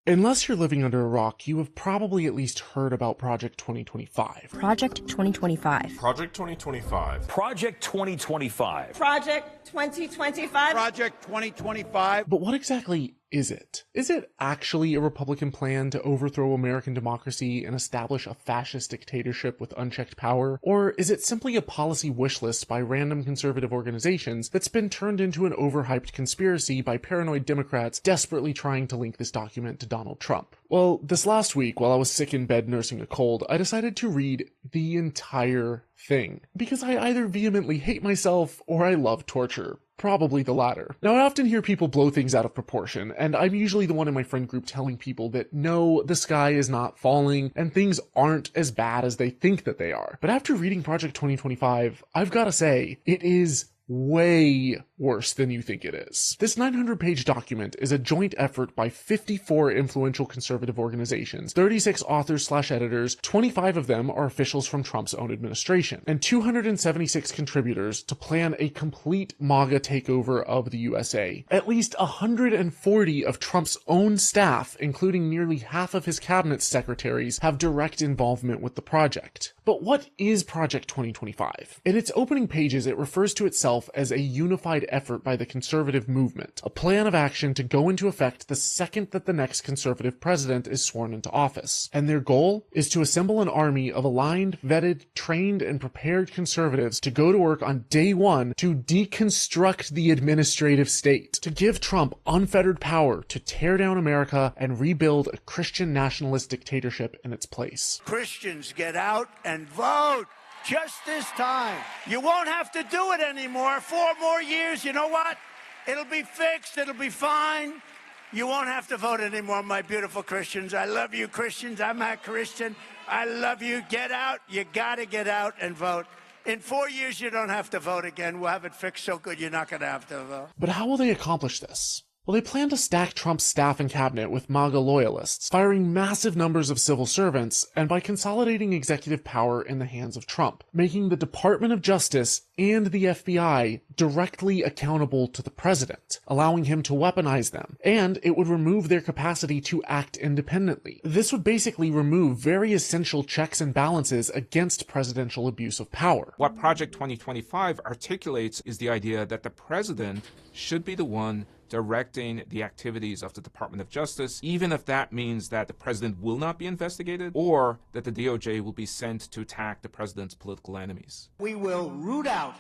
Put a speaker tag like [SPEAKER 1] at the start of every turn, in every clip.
[SPEAKER 1] Unless you're living under a rock, you have probably at least heard about Project 2025.
[SPEAKER 2] Project 2025.
[SPEAKER 3] Project 2025.
[SPEAKER 4] Project 2025.
[SPEAKER 5] Project 2025.
[SPEAKER 6] Project 2025.
[SPEAKER 1] But what exactly is it? Is it actually a Republican plan to overthrow American democracy and establish a fascist dictatorship with unchecked power? Or is it simply a policy wish list by random conservative organizations that's been turned into an overhyped conspiracy by paranoid Democrats desperately trying to link this document to Donald Trump? Well, this last week, while I was sick in bed nursing a cold, I decided to read the entire thing, because I either vehemently hate myself or I love torture. Probably the latter. Now, I often hear people blow things out of proportion, and I'm usually the one in my friend group telling people that no, the sky is not falling, and things aren't as bad as they think that they are. But after reading Project 2025, I've gotta say, it is way worse than you think it is. This 900-page document is a joint effort by 54 influential conservative organizations, 36 authors/editors, 25 of them are officials from Trump's own administration, and 276 contributors to plan a complete MAGA takeover of the USA. At least 140 of Trump's own staff, including nearly half of his cabinet secretaries, have direct involvement with the project. But what is Project 2025? In its opening pages, it refers to itself as a unified effort by the conservative movement, a plan of action to go into effect the second that the next conservative president is sworn into office. And their goal is to assemble an army of aligned, vetted, trained, and prepared conservatives to go to work on day one to deconstruct the administrative state, to give Trump unfettered power to tear down America and rebuild a Christian nationalist dictatorship in its place.
[SPEAKER 6] Christians, get out and vote. Just this time. You won't have to do it anymore. 4 more years, you know what? It'll be fixed. It'll be fine. You won't have to vote anymore, my beautiful Christians. I love you, Christians. I'm a Christian. I love you. Get out. You got to get out and vote. In 4 years, you don't have to vote again. We'll have it fixed so good you're not going to have to vote.
[SPEAKER 1] But how will they accomplish this? Well, they plan to stack Trump's staff and cabinet with MAGA loyalists, firing massive numbers of civil servants, and by consolidating executive power in the hands of Trump, making the Department of Justice and the FBI directly accountable to the president, allowing him to weaponize them, and it would remove their capacity to act independently. This would basically remove very essential checks and balances against presidential abuse of power.
[SPEAKER 3] What Project 2025 articulates is the idea that the president should be the one directing the activities of the Department of Justice, even if that means that the president will not be investigated or that the DOJ will be sent to attack the president's political enemies.
[SPEAKER 6] We will root out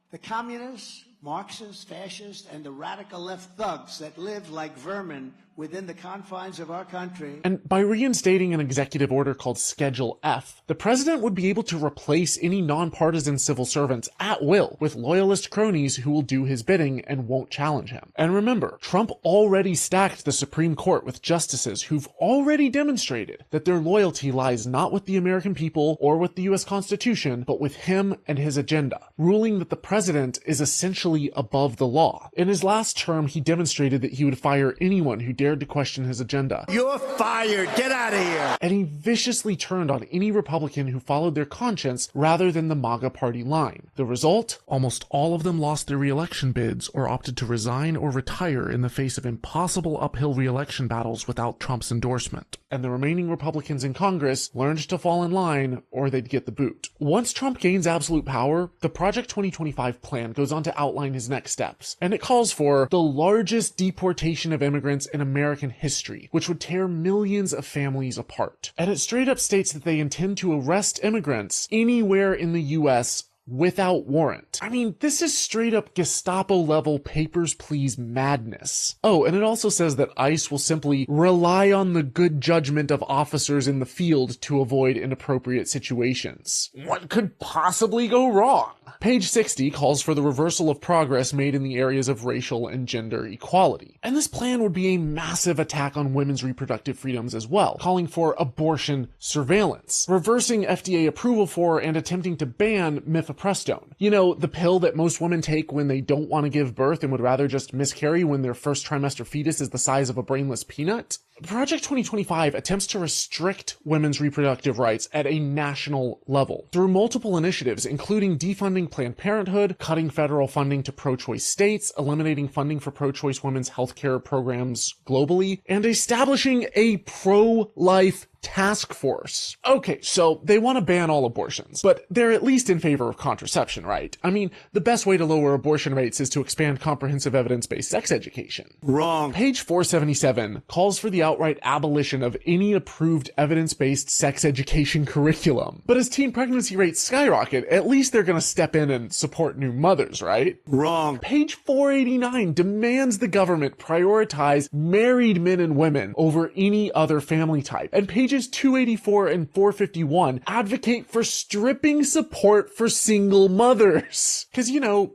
[SPEAKER 6] the communists, Marxists, fascists, and the radical left thugs that live like vermin within the confines of our country.
[SPEAKER 1] And by reinstating an executive order called Schedule F, the president would be able to replace any nonpartisan civil servants at will with loyalist cronies who will do his bidding and won't challenge him. And remember, Trump already stacked the Supreme Court with justices who've already demonstrated that their loyalty lies not with the American people or with the US Constitution, but with him and his agenda, ruling that the president is essentially above the law. In his last term, he demonstrated that he would fire anyone who dared to question his agenda.
[SPEAKER 6] You're fired. Get out of here.
[SPEAKER 1] And he viciously turned on any Republican who followed their conscience rather than the MAGA party line. The result? Almost all of them lost their re-election bids or opted to resign or retire in the face of impossible uphill re-election battles without Trump's endorsement. And the remaining Republicans in Congress learned to fall in line or they'd get the boot. Once Trump gains absolute power, the Project 2025 plan goes on to outline his next steps, and it calls for the largest deportation of immigrants in American history, which would tear millions of families apart. And it straight up states that they intend to arrest immigrants anywhere in the US without warrant. I mean, this is straight up Gestapo level papers, please madness. Oh, and it also says that ICE will simply rely on the good judgment of officers in the field to avoid inappropriate situations. What could possibly go wrong? Page 60 calls for the reversal of progress made in the areas of racial and gender equality. And this plan would be a massive attack on women's reproductive freedoms as well, calling for abortion surveillance, reversing FDA approval for and attempting to ban mifepristone. You know, the pill that most women take when they don't want to give birth and would rather just miscarry when their first trimester fetus is the size of a brainless peanut? Project 2025 attempts to restrict women's reproductive rights at a national level through multiple initiatives, including defunding Planned Parenthood, cutting federal funding to pro-choice states, eliminating funding for pro-choice women's healthcare programs globally, and establishing a pro-life task force. Okay, so they want to ban all abortions, but they're at least in favor of contraception, right? I mean, the best way to lower abortion rates is to expand comprehensive evidence-based sex education.
[SPEAKER 6] Wrong.
[SPEAKER 1] Page 477 calls for the outright abolition of any approved evidence-based sex education curriculum. But as teen pregnancy rates skyrocket, at least they're gonna step in and support new mothers, right?
[SPEAKER 6] Wrong.
[SPEAKER 1] Page 489 demands the government prioritize married men and women over any other family type. And pages 284 and 451 advocate for stripping support for single mothers. Cause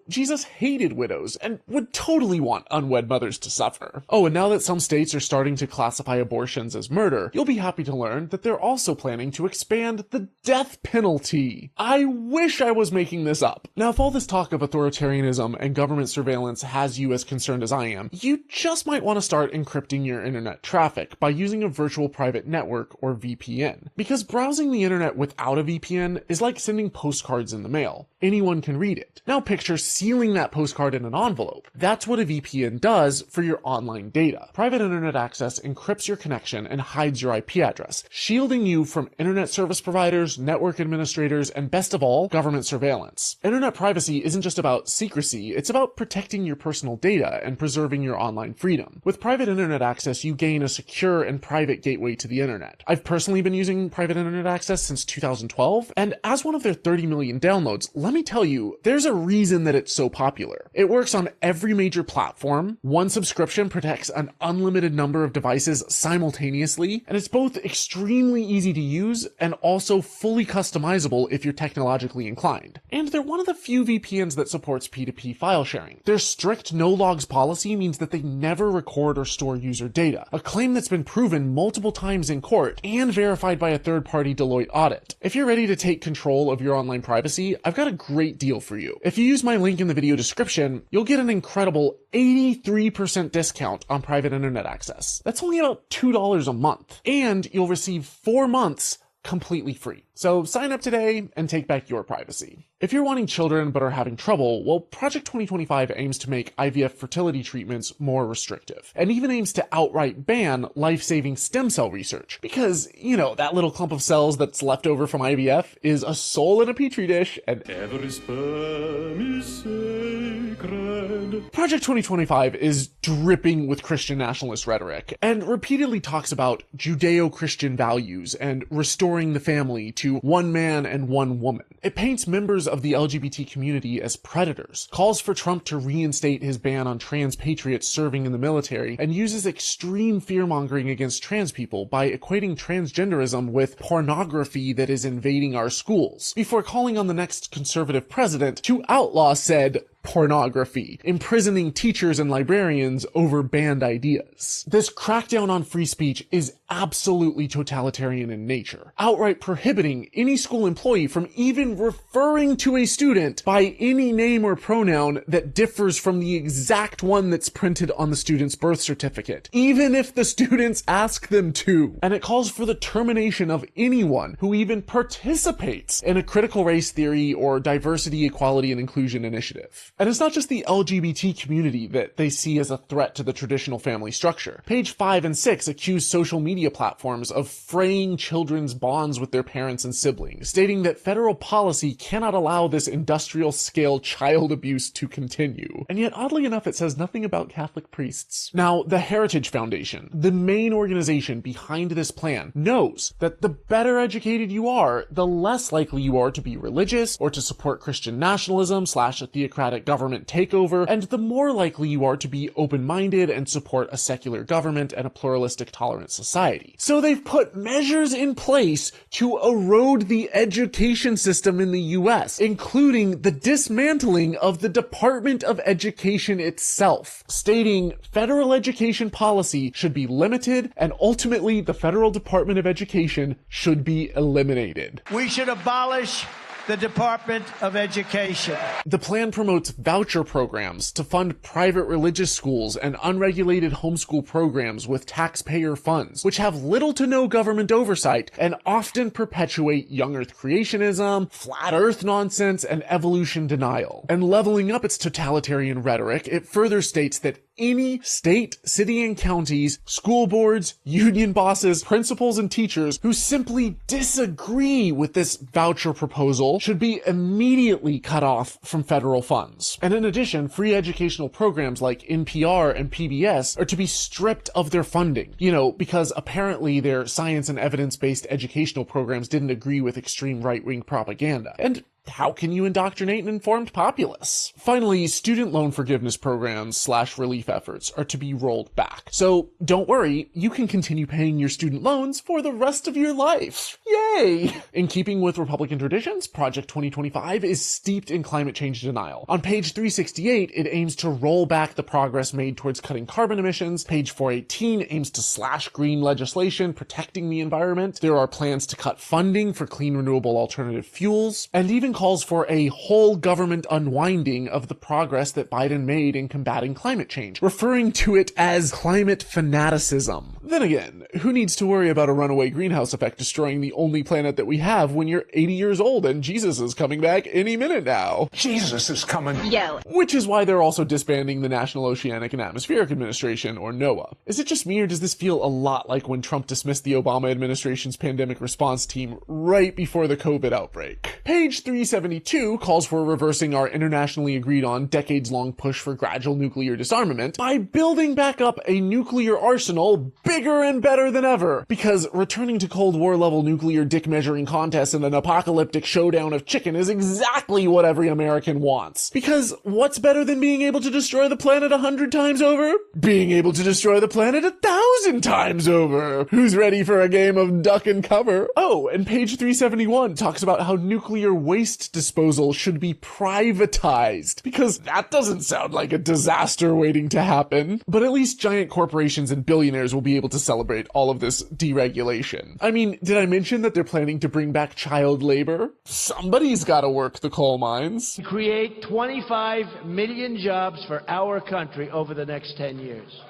[SPEAKER 1] Jesus hated widows and would totally want unwed mothers to suffer. Oh, and now that some states are starting to classify abortions as murder, you'll be happy to learn that they're also planning to expand the death penalty. I wish I was making this up. Now, if all this talk of authoritarianism and government surveillance has you as concerned as I am, you just might want to start encrypting your internet traffic by using a virtual private network or VPN. Because browsing the internet without a VPN is like sending postcards in the mail. Anyone can read it. Now picture sealing that postcard in an envelope. That's what a VPN does for your online data. Private internet access encrypts your connection and hides your IP address, shielding you from internet service providers, network administrators, and best of all, government surveillance. Internet privacy isn't just about secrecy, it's about protecting your personal data and preserving your online freedom. With private internet access, you gain a secure and private gateway to the internet. I've personally been using private internet access since 2012, and as one of their 30 million downloads, let me tell you, there's a reason that it's so popular. It works on every major platform, one subscription protects an unlimited number of devices simultaneously, and it's both extremely easy to use and also fully customizable if you're technologically inclined. And they're one of the few VPNs that supports P2P file sharing. Their strict no-logs policy means that they never record or store user data, a claim that's been proven multiple times in court and verified by a third-party Deloitte audit. If you're ready to take control of your online privacy, I've got a great deal for you. If you use my link in the video description, you'll get an incredible 83% discount on private internet access. That's only about $2 a month. And you'll receive 4 months completely free. So sign up today and take back your privacy. If you're wanting children but are having trouble, well, Project 2025 aims to make IVF fertility treatments more restrictive, and even aims to outright ban life-saving stem cell research. Because, that little clump of cells that's left over from IVF is a soul in a petri dish, and every sperm is sacred. Project 2025 is dripping with Christian nationalist rhetoric, and repeatedly talks about Judeo-Christian values and restoring the family to one man and one woman. It paints members of the LGBT community as predators, calls for Trump to reinstate his ban on trans patriots serving in the military, and uses extreme fear-mongering against trans people by equating transgenderism with pornography that is invading our schools, before calling on the next conservative president to outlaw said pornography, imprisoning teachers and librarians over banned ideas. This crackdown on free speech is absolutely totalitarian in nature, outright prohibiting any school employee from even referring to a student by any name or pronoun that differs from the exact one that's printed on the student's birth certificate, even if the students ask them to. And it calls for the termination of anyone who even participates in a critical race theory or diversity, equality, and inclusion initiative. And it's not just the LGBT community that they see as a threat to the traditional family structure. Page 5 and 6 accuse social media platforms of fraying children's bonds with their parents and siblings, stating that federal policy cannot allow this industrial-scale child abuse to continue. And yet, oddly enough, it says nothing about Catholic priests. Now, the Heritage Foundation, the main organization behind this plan, knows that the better educated you are, the less likely you are to be religious or to support Christian nationalism / a theocratic government takeover, and the more likely you are to be open-minded and support a secular government and a pluralistic, tolerant society. So they've put measures in place to erode the education system in the US, including the dismantling of the Department of Education itself, stating federal education policy should be limited and ultimately the Federal Department of Education should be eliminated.
[SPEAKER 6] We should abolish the Department of Education.
[SPEAKER 1] The plan promotes voucher programs to fund private religious schools and unregulated homeschool programs with taxpayer funds, which have little to no government oversight and often perpetuate young earth creationism, flat earth nonsense, and evolution denial. And leveling up its totalitarian rhetoric, it further states that any state, city, and counties, school boards, union bosses, principals, and teachers who simply disagree with this voucher proposal should be immediately cut off from federal funds. And in addition, free educational programs like NPR and PBS are to be stripped of their funding, because apparently their science and evidence-based educational programs didn't agree with extreme right-wing propaganda. And how can you indoctrinate an informed populace? Finally, student loan forgiveness programs / relief efforts are to be rolled back. So don't worry, you can continue paying your student loans for the rest of your life. Yay! In keeping with Republican traditions, Project 2025 is steeped in climate change denial. On page 368, it aims to roll back the progress made towards cutting carbon emissions. Page 418 aims to slash green legislation protecting the environment. There are plans to cut funding for clean renewable alternative fuels, and even calls for a whole government unwinding of the progress that Biden made in combating climate change, referring to it as climate fanaticism. Then again, who needs to worry about a runaway greenhouse effect destroying the only planet that we have when you're 80 years old and Jesus is coming back any minute now?
[SPEAKER 4] Jesus is coming.
[SPEAKER 5] Yo.
[SPEAKER 1] Which is why they're also disbanding the National Oceanic and Atmospheric Administration, or NOAA. Is it just me, or does this feel a lot like when Trump dismissed the Obama administration's pandemic response team right before the COVID outbreak? Page 372 calls for reversing our internationally agreed on decades-long push for gradual nuclear disarmament by building back up a nuclear arsenal bigger and better than ever. Because returning to Cold War level nuclear dick measuring contests in an apocalyptic showdown of chicken is exactly what every American wants. Because what's better than being able to destroy the planet 100 times over? Being able to destroy the planet 1,000 times over. Who's ready for a game of duck and cover? Oh, and page 371 talks about how nuclear waste disposal should be privatized, because that doesn't sound like a disaster waiting to happen. But at least giant corporations and billionaires will be able to celebrate all of this deregulation. I mean, did I mention that they're planning to bring back child labor? Somebody's gotta work the coal mines.
[SPEAKER 6] Create 25 million jobs for our country over the next 10 years.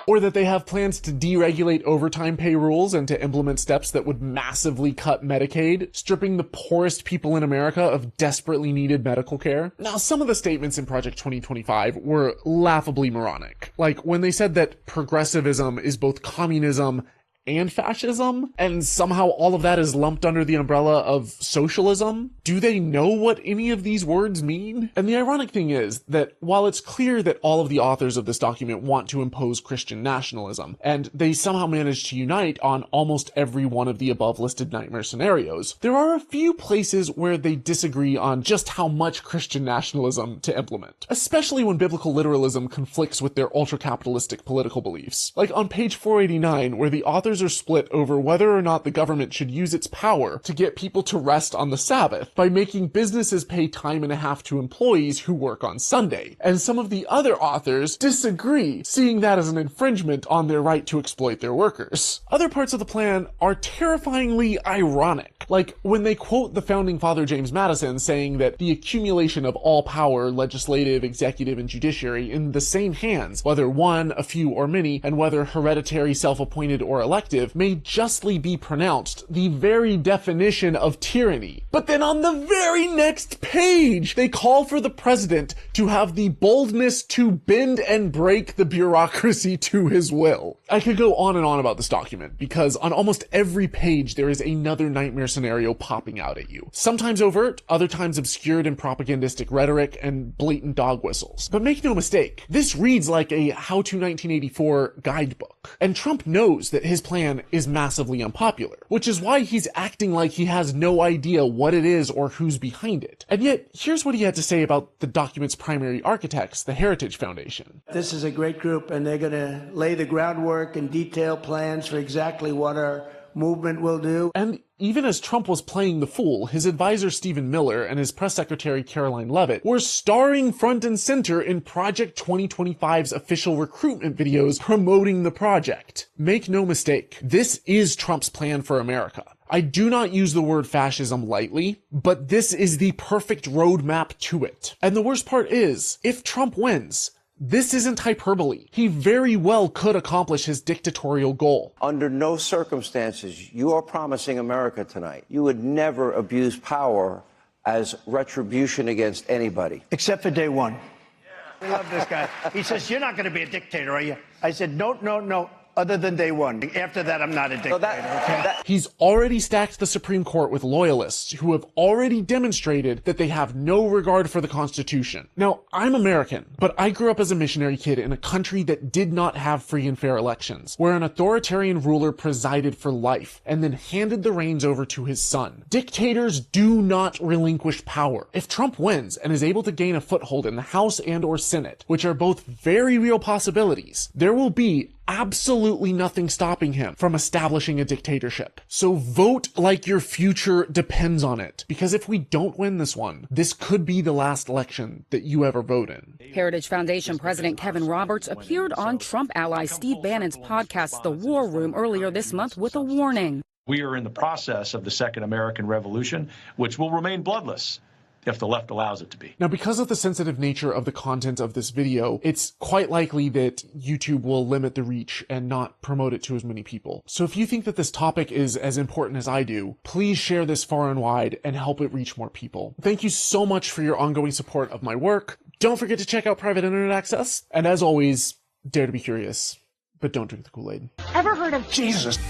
[SPEAKER 1] Or that they have plans to deregulate overtime pay rules and to implement steps that would massively cut Medicaid, stripping the poorest people in America of desperately needed medical care. Now, some of the statements in Project 2025 were laughably moronic. Like when they said that progressivism is both communism and fascism, and somehow all of that is lumped under the umbrella of socialism. Do they know what any of these words mean? And the ironic thing is that while it's clear that all of the authors of this document want to impose Christian nationalism, and they somehow manage to unite on almost every one of the above listed nightmare scenarios, there are a few places where they disagree on just how much Christian nationalism to implement, especially when biblical literalism conflicts with their ultra-capitalistic political beliefs. Like on page 489, where the authors are split over whether or not the government should use its power to get people to rest on the Sabbath by making businesses pay time and a half to employees who work on Sunday. And some of the other authors disagree, seeing that as an infringement on their right to exploit their workers. Other parts of the plan are terrifyingly ironic, like when they quote the founding father James Madison saying that the accumulation of all power, legislative, executive, and judiciary in the same hands, whether one, a few, or many, and whether hereditary, self-appointed, or elected, may justly be pronounced the very definition of tyranny. But then on the very next page, they call for the president to have the boldness to bend and break the bureaucracy to his will. I could go on and on about this document, because on almost every page there is another nightmare scenario popping out at you. Sometimes overt, other times obscured in propagandistic rhetoric and blatant dog whistles. But make no mistake, this reads like a How to 1984 guidebook. And Trump knows that his plan is massively unpopular, which is why he's acting like he has no idea what it is or who's behind it. And yet, here's what he had to say about the document's primary architects, the Heritage Foundation.
[SPEAKER 6] This is a great group, and they're going to lay the groundwork and detail plans for exactly what our movement will do.
[SPEAKER 1] And even as Trump was playing the fool, his advisor Stephen Miller and his press secretary Caroline Leavitt were starring front and center in Project 2025's official recruitment videos promoting the project. Make no mistake, this is Trump's plan for America. I do not use the word fascism lightly, but this is the perfect roadmap to it. And the worst part is, if Trump wins, this isn't hyperbole. He very well could accomplish his dictatorial goal.
[SPEAKER 7] Under no circumstances, you are promising America tonight, you would never abuse power as retribution against anybody.
[SPEAKER 6] Except for day one. I love this guy. He says, you're not going to be a dictator, are you? I said, no, other than day one. After that, I'm not a dictator, okay?
[SPEAKER 1] He's already stacked the Supreme Court with loyalists who have already demonstrated that they have no regard for the Constitution. Now, I'm American, but I grew up as a missionary kid in a country that did not have free and fair elections, where an authoritarian ruler presided for life and then handed the reins over to his son. Dictators do not relinquish power. If Trump wins and is able to gain a foothold in the House and or Senate, which are both very real possibilities, there will be absolutely nothing stopping him from establishing a dictatorship. So vote like your future depends on it, because if we don't win this one, this could be the last election that you ever vote in.
[SPEAKER 8] Heritage Foundation President Kevin Roberts appeared on Trump ally Steve Bannon's podcast, The War Room, earlier this month with a warning.
[SPEAKER 9] We are in the process of the Second American Revolution, which will remain bloodless if the left allows it to be.
[SPEAKER 1] Now, because of the sensitive nature of the content of this video, it's quite likely that YouTube will limit the reach and not promote it to as many people. So if you think that this topic is as important as I do, please share this far and wide and help it reach more people. Thank you so much for your ongoing support of my work. Don't forget to check out Private Internet Access. And as always, dare to be curious, but don't drink the Kool-Aid.
[SPEAKER 2] Ever heard of
[SPEAKER 10] Jesus.